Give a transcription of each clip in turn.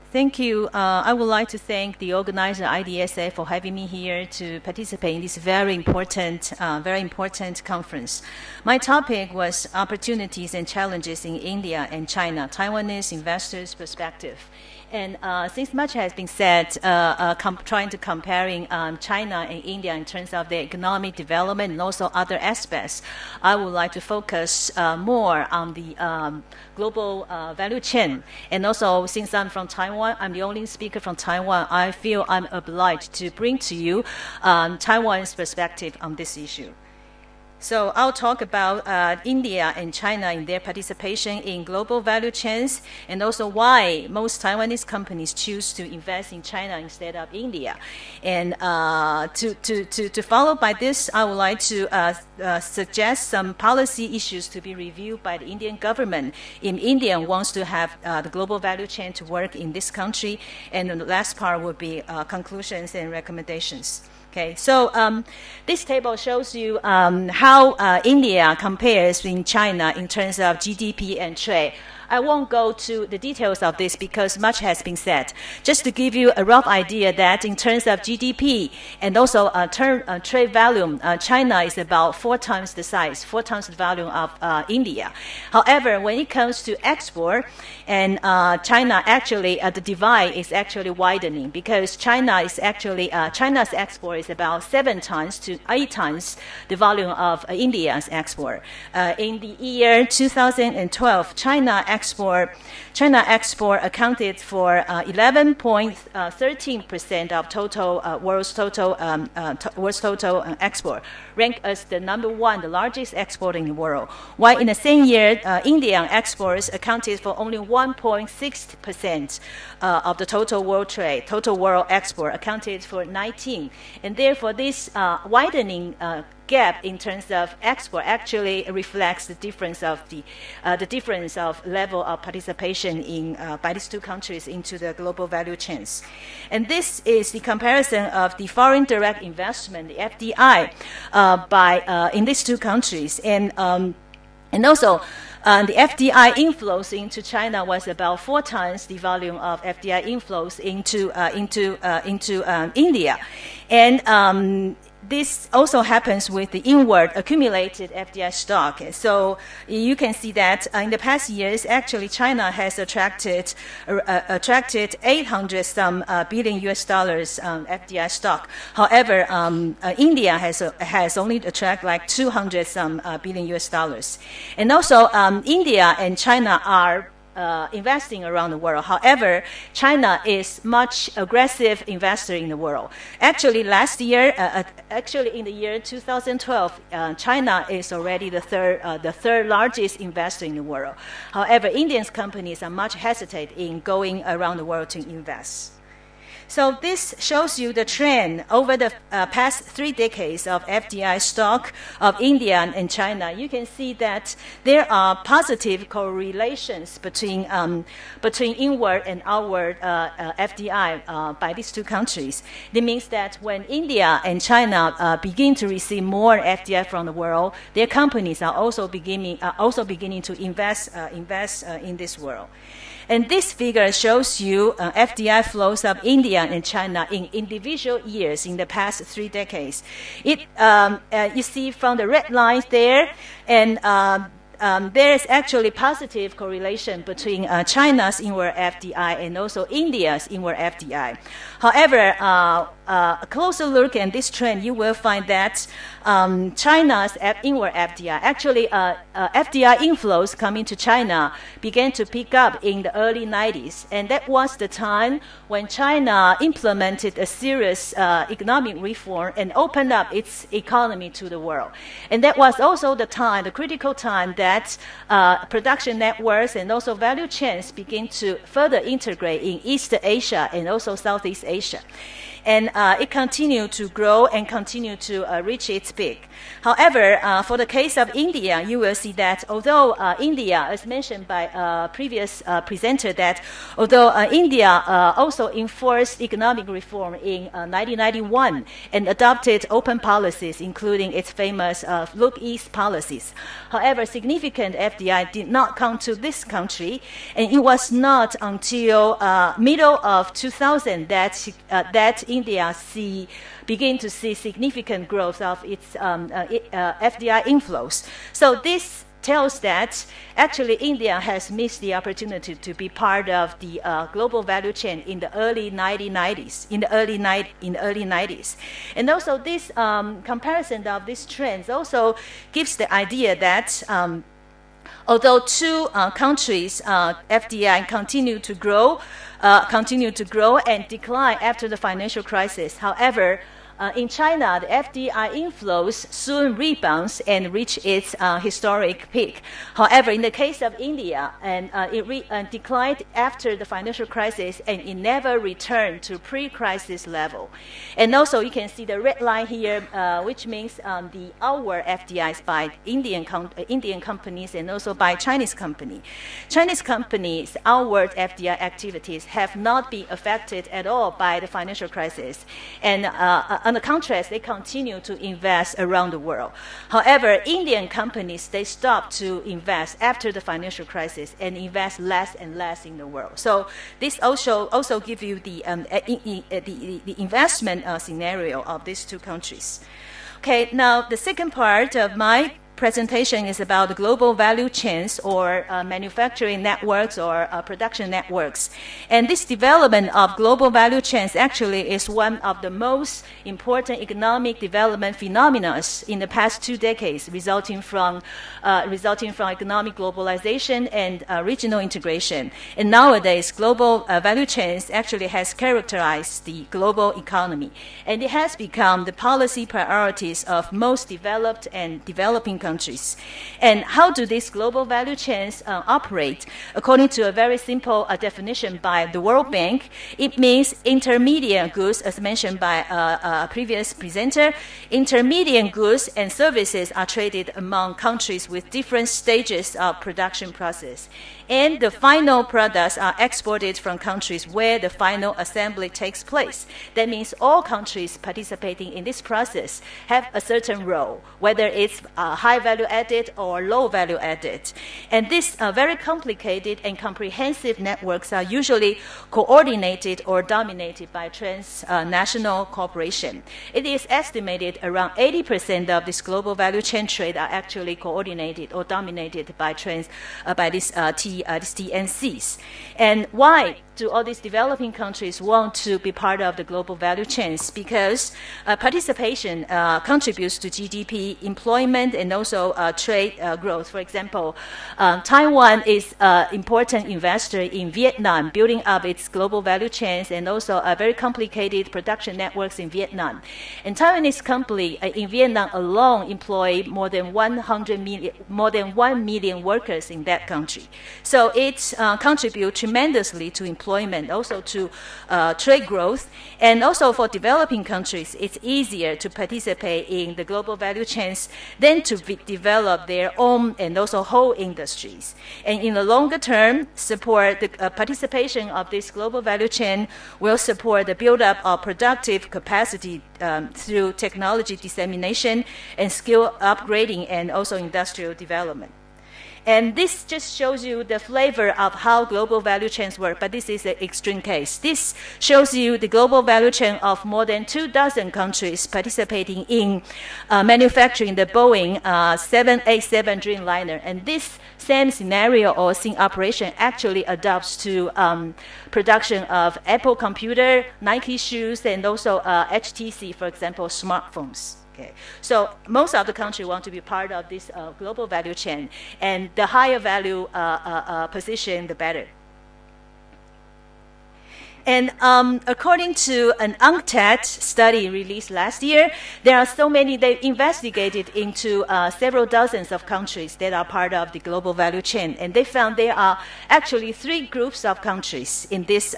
Thank you. I would like to thank the organizer IDSA for having me here to participate in this very important conference. My topic was opportunities and challenges in India and China, Taiwanese investors' perspective. And since much has been said, trying to comparing China and India in terms of their economic development and also other aspects, I would like to focus more on the global value chain. And also, since I'm from Taiwan, I'm the only speaker from Taiwan, I feel I'm obliged to bring to you Taiwan's perspective on this issue. So I'll talk about India and China in their participation in global value chains, and also why most Taiwanese companies choose to invest in China instead of India. And to follow by this, I would like to suggest some policy issues to be reviewed by the Indian government if India wants to have the global value chain to work in this country. And the last part will be conclusions and recommendations. Okay, so this table shows you how India compares in China in terms of GDP and trade. I won't go to the details of this because much has been said. Just to give you a rough idea that in terms of GDP and also trade volume, China is about 4 times the size, 4 times the volume of India. However, when it comes to export, and China actually, the divide is actually widening because China's export is about 7 times to 8 times the volume of India's export. In the year 2012, China export accounted for 11.13% of world's total export, ranked as the #1, the largest export in the world. While in the same year, Indian exports accounted for only 1.6% of the total world trade. Total world export accounted for 19%, and therefore this widening gap in terms of export actually reflects the difference of level of participation in by these two countries into the global value chains. And this is the comparison of the foreign direct investment, the FDI, in these two countries, and also. The FDI inflows into China was about 4 times the volume of FDI inflows into India, and this also happens with the inward accumulated FDI stock. So you can see that in the past years, actually China has attracted 800 some billion US dollars FDI stock. However, India has only attracted like 200 some billion US dollars. And also India and China are investing around the world. However, China is much aggressive investor in the world. Actually, last year, in the year 2012, China is already the third largest investor in the world. However, Indian companies are much hesitant in going around the world to invest. So this shows you the trend over the past 3 decades of FDI stock of India and China. You can see that there are positive correlations between inward and outward FDI by these two countries. That means that when India and China begin to receive more FDI from the world, their companies are also beginning to invest in this world. And this figure shows you FDI flows of India and China in individual years in the past 3 decades. You see from the red lines there, and there is actually positive correlation between China's inward FDI and also India's inward FDI. However, a closer look at this trend, you will find that China's inward FDI, actually FDI inflows coming to China began to pick up in the early 90s. And that was the time when China implemented a serious economic reform and opened up its economy to the world. And that was also the critical time that production networks and also value chains begin to further integrate in East Asia and also Southeast Asia. and it continued to grow and continue to reach its peak. However, for the case of India, you will see that although India, as mentioned by previous presenter, that although India also enforced economic reform in 1991 and adopted open policies, including its famous Look East policies. However, significant FDI did not come to this country, and it was not until middle of 2000 that India begin to see significant growth of its FDI inflows. So this tells that actually India has missed the opportunity to be part of the global value chain in the early 1990s. And also this comparison of these trends also gives the idea that although two countries' FDI continue to grow and decline after the financial crisis. However, in China, the FDI inflows soon rebounds and reach its historic peak. However, in the case of India, it declined after the financial crisis, and it never returned to pre-crisis level. And also, you can see the red line here, which means the outward FDIs by Indian companies and also by Chinese companies. Chinese companies' outward FDI activities have not been affected at all by the financial crisis, and on the contrast, they continue to invest around the world. However, Indian companies, they stopped to invest after the financial crisis and invest less and less in the world. So this also gives you the investment scenario of these two countries. Okay, now the second part of my presentation is about the global value chains or manufacturing networks or production networks. And this development of global value chains actually is one of the most important economic development phenomena in the past 2 decades, resulting from economic globalization and regional integration. And nowadays, global value chains actually has characterized the global economy. And it has become the policy priorities of most developed and developing countries. And how do these global value chains operate? According to a very simple definition by the World Bank, it means intermediate goods, as mentioned by a previous presenter. Intermediate goods and services are traded among countries with different stages of production process. And the final products are exported from countries where the final assembly takes place. That means all countries participating in this process have a certain role, whether it's high value added or low value added. And these very complicated and comprehensive networks are usually coordinated or dominated by transnational cooperation. It is estimated around 80% of this global value chain trade are actually coordinated or dominated by these TNCs. And why do all these developing countries want to be part of the global value chains? Because participation contributes to GDP, employment, and also trade growth. For example, Taiwan is an important investor in Vietnam, building up its global value chains and also very complicated production networks in Vietnam. And Taiwanese company in Vietnam alone employ more than 1 million workers in that country. So it contributes tremendously to employment, also to trade growth. And also for developing countries, it's easier to participate in the global value chains than to develop their own and also whole industries. And in the longer term, support the participation of this global value chain will support the buildup of productive capacity through technology dissemination and skill upgrading and also industrial development. And this just shows you the flavor of how global value chains work, but this is an extreme case. This shows you the global value chain of more than 24 countries participating in manufacturing the Boeing 787 Dreamliner. And this same scenario or same operation actually adopts to production of Apple computer, Nike shoes, and also HTC, for example, smartphones. Okay. So most of the countries want to be part of this global value chain, and the higher value position, the better. And according to an Untapped study released last year, there are so many, they investigated into several dozens of countries that are part of the global value chain. And they found there are actually 3 groups of countries in this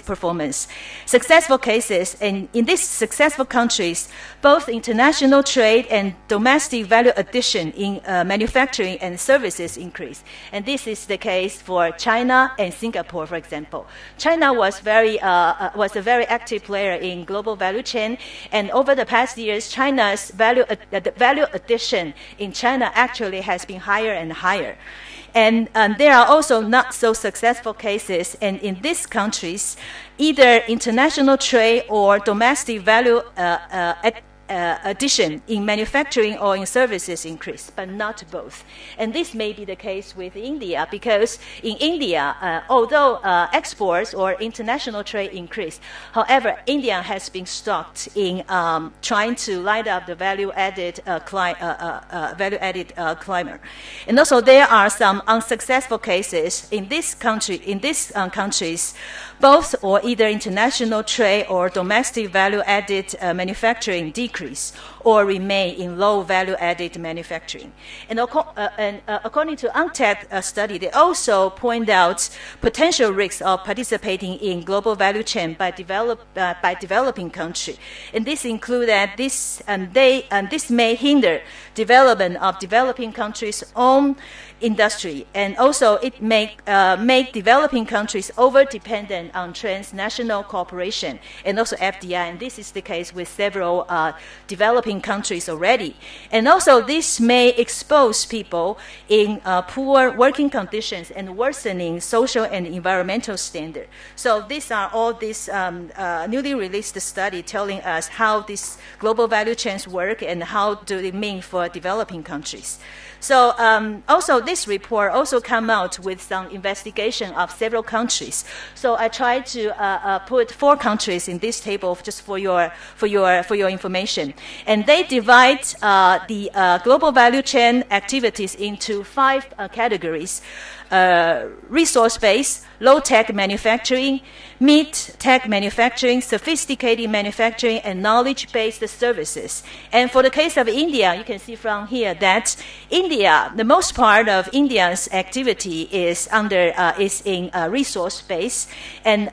performance. Successful cases, and in these successful countries, both international trade and domestic value addition in manufacturing and services increase. And this is the case for China and Singapore, for example. China was a very active player in global value chain, and over the past years, China's value addition in China actually has been higher and higher. And there are also not so successful cases, and in these countries, either international trade or domestic value addition in manufacturing or in services increase, but not both. And this may be the case with India, because in India, although exports or international trade increase, however, India has been stuck in trying to light up the value-added climate. And also, there are some unsuccessful cases in these countries, both or either international trade or domestic value-added manufacturing decrease or remain in low value-added manufacturing. And according to Untapped study, they also point out potential risks of participating in global value chain by developing country. And this include that this may hinder development of developing countries' own industry, and also it make developing countries over-dependent on transnational cooperation and also FDI, and this is the case with several developing countries already. And also this may expose people in poor working conditions and worsening social and environmental standards. So these are all this newly released study telling us how these global value chains work and how do they mean for developing countries. So also this report also come out with some investigation of several countries. So I tried to put 4 countries in this table just for your information. And they divide the global value chain activities into 5 categories: resource-based, low-tech manufacturing, mid-tech manufacturing, sophisticated manufacturing, and knowledge-based services. And for the case of India, you can see from here that the most part of India's activity is in resource-based, and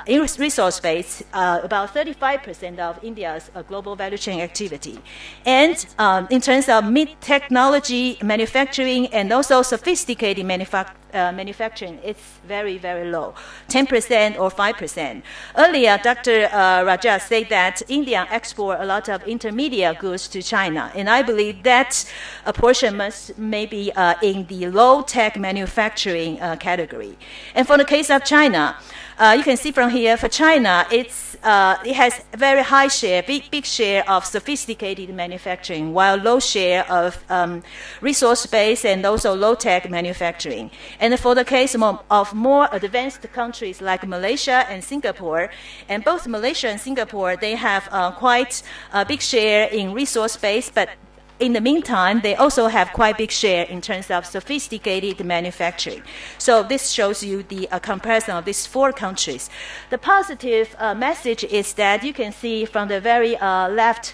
in resource-based, about 35% of India's global value chain activity. And in terms of mid-technology manufacturing and also sophisticated manufacturing, it's very, very low, 10% or 5%. Earlier, Dr. Raja said that India export a lot of intermediate goods to China, and I believe that a portion may be in the low-tech manufacturing category. And for the case of China, you can see from here, for China, it has a very high share, big share of sophisticated manufacturing, while low share of resource-based and also low-tech manufacturing. And for the case of more advanced countries like Malaysia and Singapore, and both Malaysia and Singapore, they have quite a big share in resource-based, but in the meantime, they also have quite big share in terms of sophisticated manufacturing. So this shows you the comparison of these 4 countries. The positive message is that you can see from the very left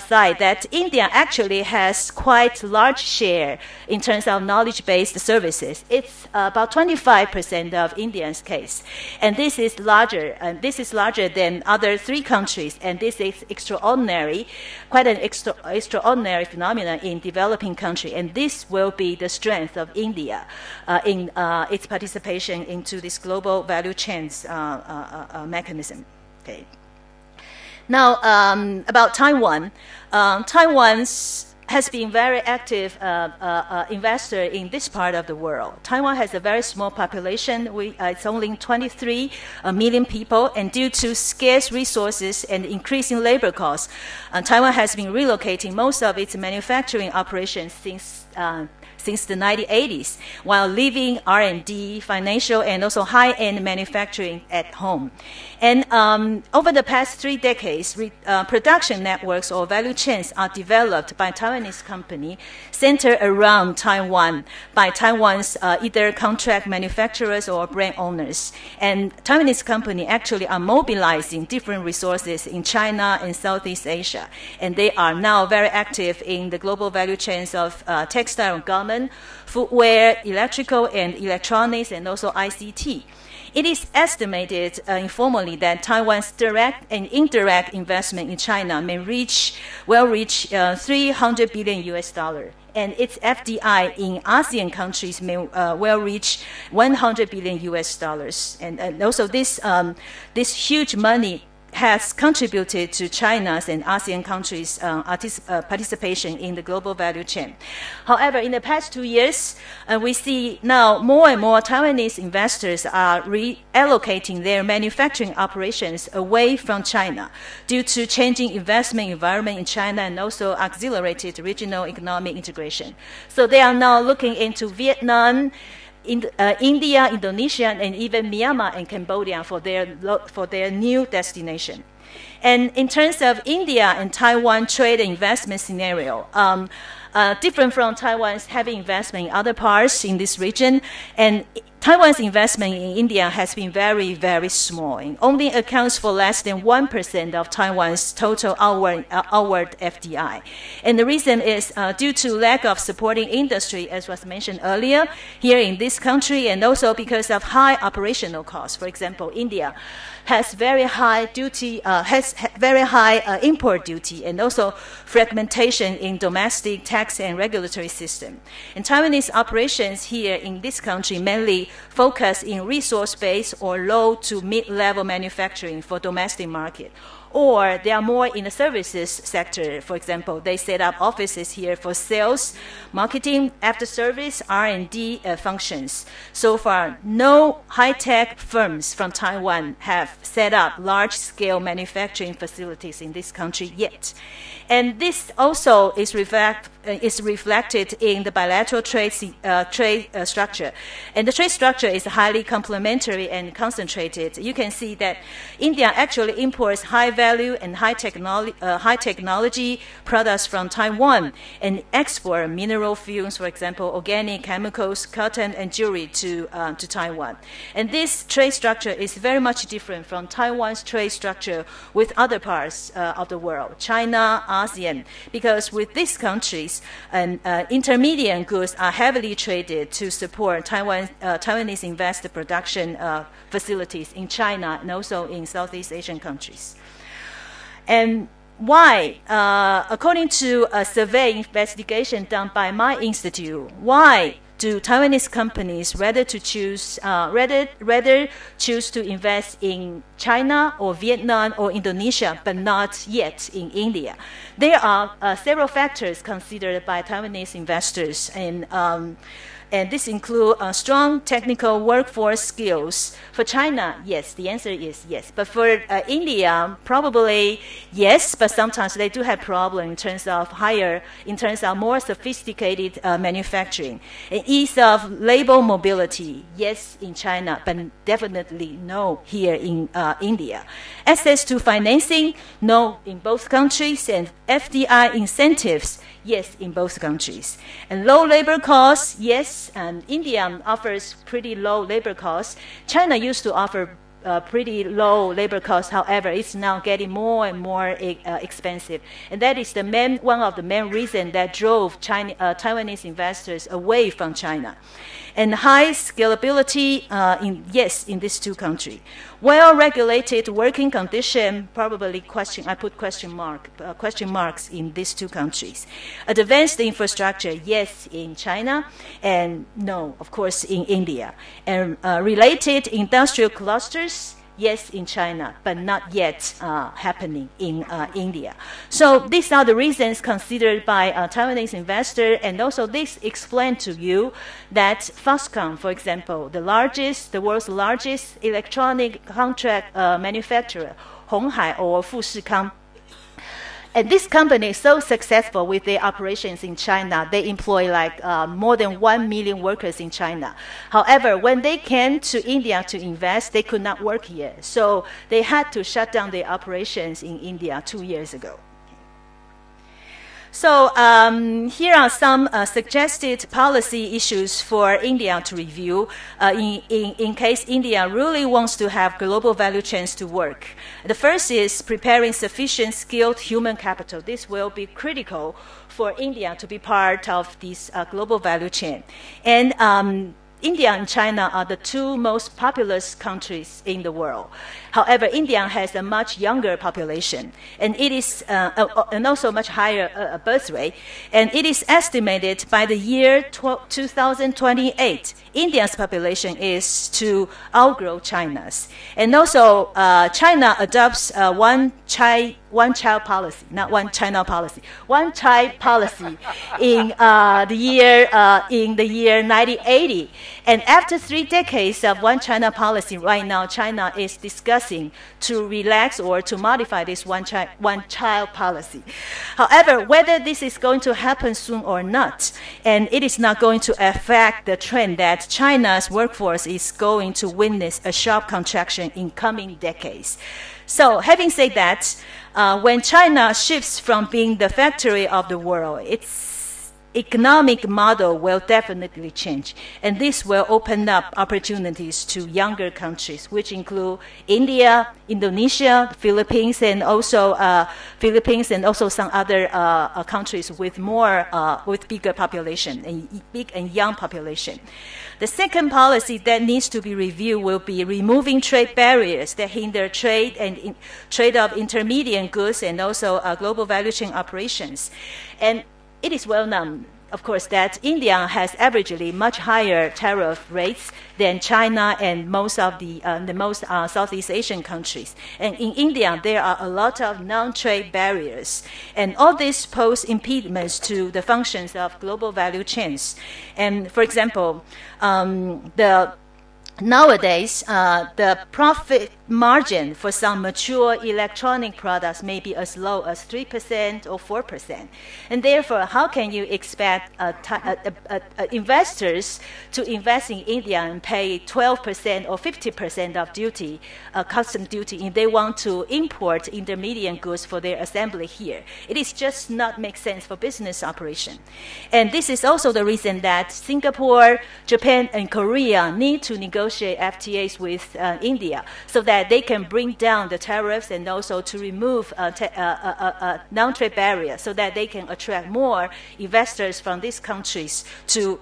side that India actually has quite large share in terms of knowledge-based services. It's about 25% of India's case, and this is larger. And this is larger than other 3 countries, and this is extraordinary, quite an extraordinary phenomenon in developing country. And this will be the strength of India in its participation into this global value chains mechanism. Okay. Now, about Taiwan. Taiwan has been very active investor in this part of the world. Taiwan has a very small population. It's only 23 million people, and due to scarce resources and increasing labor costs, Taiwan has been relocating most of its manufacturing operations since the 1980s, while leaving R&D, financial, and also high-end manufacturing at home. And over the past 3 decades, production networks or value chains are developed by Taiwanese company centered around Taiwan by Taiwan's either contract manufacturers or brand owners. And Taiwanese company actually are mobilizing different resources in China and Southeast Asia. And they are now very active in the global value chains of textile and garment, footwear, electrical and electronics, and also ICT. It is estimated informally that Taiwan's direct and indirect investment in China will reach $300 billion, and its FDI in ASEAN countries will reach $100 billion, and also this huge money has contributed to China's and ASEAN countries' participation in the global value chain. However, in the past 2 years, we see now more and more Taiwanese investors are reallocating their manufacturing operations away from China due to changing investment environment in China and also accelerated regional economic integration. So they are now looking into Vietnam, India, Indonesia, and even Myanmar and Cambodia for their new destination. And in terms of India and Taiwan trade and investment scenario, different from Taiwan's heavy investment in other parts in this region, and Taiwan's investment in India has been very, very small and only accounts for less than 1% of Taiwan's total outward FDI. And the reason is due to lack of supporting industry, as was mentioned earlier, here in this country, and also because of high operational costs. For example, India has very high duty, import duty, and also fragmentation in domestic tax and regulatory system. And Taiwanese operations here in this country mainly focus in resource-based or low to mid-level manufacturing for domestic market. Or they are more in the services sector. For example, they set up offices here for sales, marketing, after-service, R&D functions. So far, no high-tech firms from Taiwan have set up large-scale manufacturing facilities in this country yet. And this also is reflected in the bilateral trade structure. And the trade structure is highly complementary and concentrated. You can see that India actually imports high-value and high-technology products from Taiwan and export mineral fuels, for example, organic chemicals, cotton, and jewelry to Taiwan. And this trade structure is very much different from Taiwan's trade structure with other parts of the world, China, ASEAN, because with these countries, intermediate goods are heavily traded to support Taiwanese investor production facilities in China and also in Southeast Asian countries. And why, according to a survey investigation done by my institute, why do Taiwanese companies rather choose to invest in China or Vietnam or Indonesia, but not yet in India? There are several factors considered by Taiwanese investors, and this includes strong technical workforce skills. For China, yes, the answer is yes. But for India, probably yes, but sometimes they do have problems in terms of more sophisticated manufacturing. And ease of labor mobility, yes, in China, but definitely no here in India. Access to financing, no in both countries, and FDI incentives, yes, in both countries. And low labor costs, yes, and India offers pretty low labor costs. China used to offer pretty low labor costs. However, it's now getting more and more expensive. And that is one of the main reasons that drove Taiwanese investors away from China. And high scalability, in these two countries. Well-regulated working condition, probably I put question marks in these two countries. Advanced infrastructure, yes, in China, and no, of course, in India. And related industrial clusters, yes, in China, but not yet happening in India. So these are the reasons considered by Taiwanese investors, and also this explains to you that Foxconn, for example, the world's largest electronic contract manufacturer, Honghai or Fushikang, And this company is so successful with their operations in China. They employ like more than 1 million workers in China. However, when they came to India to invest, they could not work here. So they had to shut down their operations in India 2 years ago. So here are some suggested policy issues for India to review in case India really wants to have global value chains to work. The first is preparing sufficient skilled human capital. This will be critical for India to be part of this global value chain. And India and China are the two most populous countries in the world. However, India has a much younger population, and it is and also much higher birth rate. And it is estimated by the year 2028, India's population is to outgrow China's. And also, China adopts one child policy, not one China policy, one child policy in the year 1980. And after 3 decades of one China policy, right now China is discussing to relax or to modify this one child policy. However, whether this is going to happen soon or not, and it is not going to affect the trend that China's workforce is going to witness a sharp contraction in coming decades. So having said that, when China shifts from being the factory of the world, its economic model will definitely change. And this will open up opportunities to younger countries, which include India, Indonesia, Philippines, and also some other countries with bigger population and big and young population. The second policy that needs to be reviewed will be removing trade barriers that hinder trade and trade of intermediate goods and also global value chain operations. And it is well known, of course, that India has averagely much higher tariff rates than China and most of the most Southeast Asian countries. And in India, there are a lot of non-trade barriers. And all this pose impediments to the functions of global value chains. And for example, nowadays, the profit margin for some mature electronic products may be as low as 3% or 4%. And therefore, how can you expect investors to invest in India and pay 12% or 50% of duty, custom duty, if they want to import intermediate goods for their assembly here? It is just not make sense for business operation. And this is also the reason that Singapore, Japan, and Korea need to negotiate FTAs with India so that they can bring down the tariffs and also to remove non-trade barriers so that they can attract more investors from these countries to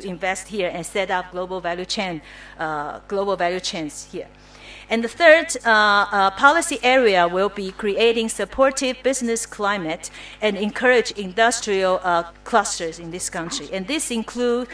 invest here and set up global value chains here. And the third policy area will be creating supportive business climate and encourage industrial clusters in this country. And this include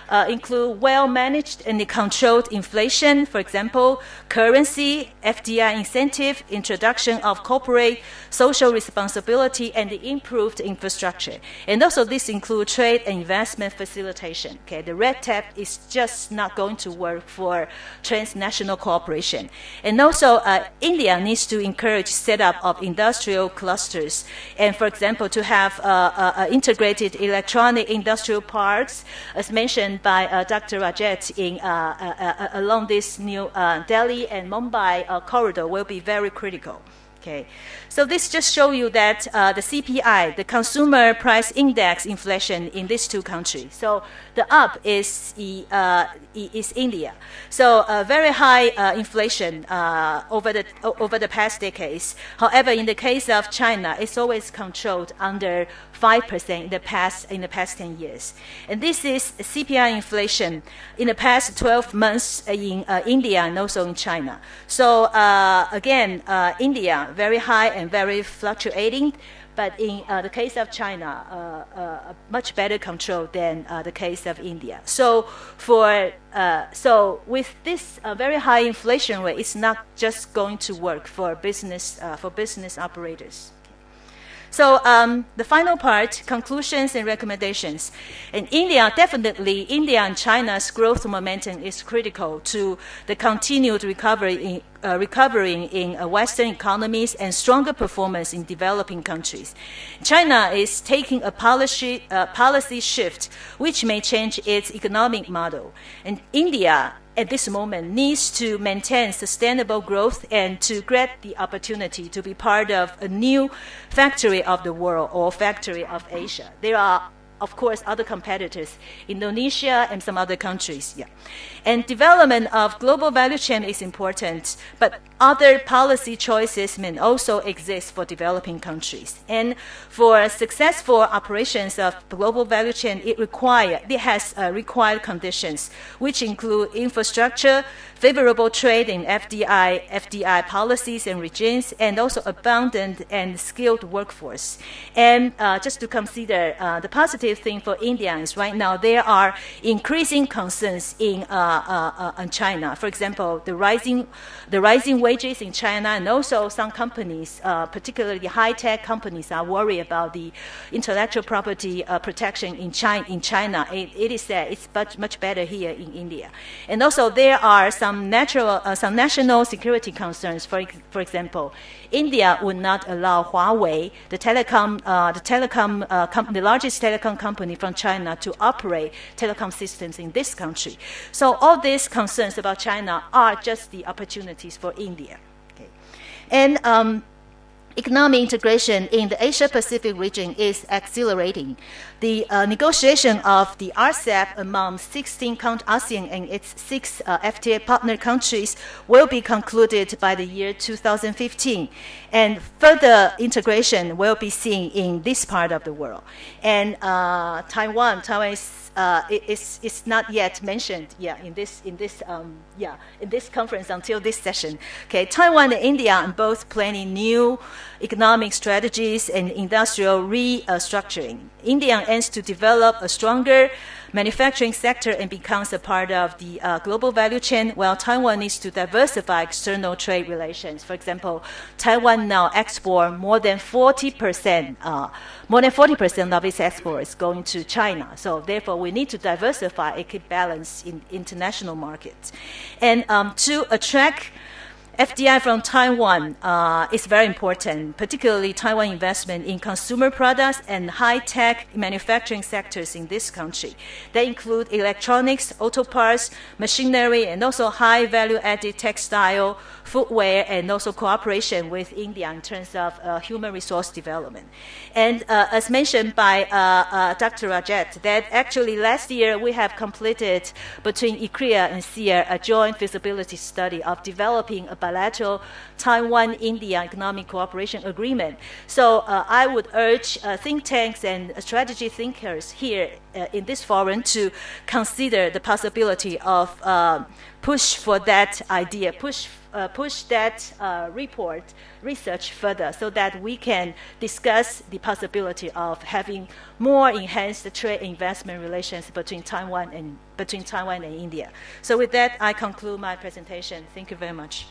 well-managed and controlled inflation, for example, currency, FDI incentive, introduction of corporate social responsibility, and the improved infrastructure. And also this includes trade and investment facilitation. Okay, the red tape is just not going to work for transnational cooperation. And also India needs to encourage setup of industrial clusters. And for example, to have integrated electronic industrial parks, as mentioned by Dr. Rajat along this new Delhi and Mumbai corridor will be very critical. Okay, so this just shows you that the CPI, the Consumer Price Index inflation in these two countries. So the up is India. So very high inflation over the past decades. However, in the case of China, it's always controlled under 5% in the past 10 years. And this is CPI inflation in the past 12 months in India and also in China. So again, India, very high and very fluctuating, but in the case of China, much better control than the case of India. So with this very high inflation rate, it's not just going to work for business operators. So the final part, conclusions and recommendations. In India, definitely India and China's growth momentum is critical to the continued recovery in Western economies and stronger performance in developing countries. China is taking a policy shift which may change its economic model. And India at this moment needs to maintain sustainable growth and to grab the opportunity to be part of a new factory of the world or factory of Asia. There are, of course, other competitors, Indonesia and some other countries. Yeah. And development of global value chain is important, but other policy choices may also exist for developing countries. And for successful operations of global value chain, it has required conditions, which include infrastructure, favorable trade in FDI policies and regimes, and also abundant and skilled workforce. And just to consider the positive thing for India is right now there are increasing concerns in China. For example, the rising wages in China, and also some companies, particularly high-tech companies, are worried about the intellectual property protection in China. It is said it's much better here in India. And also there are some national security concerns. For example, India would not allow Huawei, the largest telecom company from China, to operate telecom systems in this country. So all these concerns about China are just the opportunities for India. Okay. And economic integration in the Asia-Pacific region is accelerating. The negotiation of the RCEP among 16 ASEAN and its 6 FTA partner countries will be concluded by the year 2015. And further integration will be seen in this part of the world. And Taiwan is not yet mentioned in this conference until this session. Okay, Taiwan and India are both planning new economic strategies and industrial restructuring. India aims to develop a stronger manufacturing sector and becomes a part of the global value chain, while Taiwan needs to diversify external trade relations. For example, Taiwan now exports more than 40% of its exports going to China. So therefore, we need to diversify and keep balance in international markets. And to attract FDI from Taiwan is very important, particularly Taiwan investment in consumer products and high-tech manufacturing sectors in this country. They include electronics, auto parts, machinery, and also high-value-added textile, footwear, and also cooperation with India in terms of human resource development. And as mentioned by Dr. Rajat, that actually last year we have completed between ICRIA and SEER a joint feasibility study of developing a bilateral Taiwan-India economic cooperation agreement. So I would urge think tanks and strategy thinkers here in this forum to consider the possibility of push for that idea, push that research further so that we can discuss the possibility of having more enhanced trade and investment relations between Taiwan and India. So with that, I conclude my presentation. Thank you very much.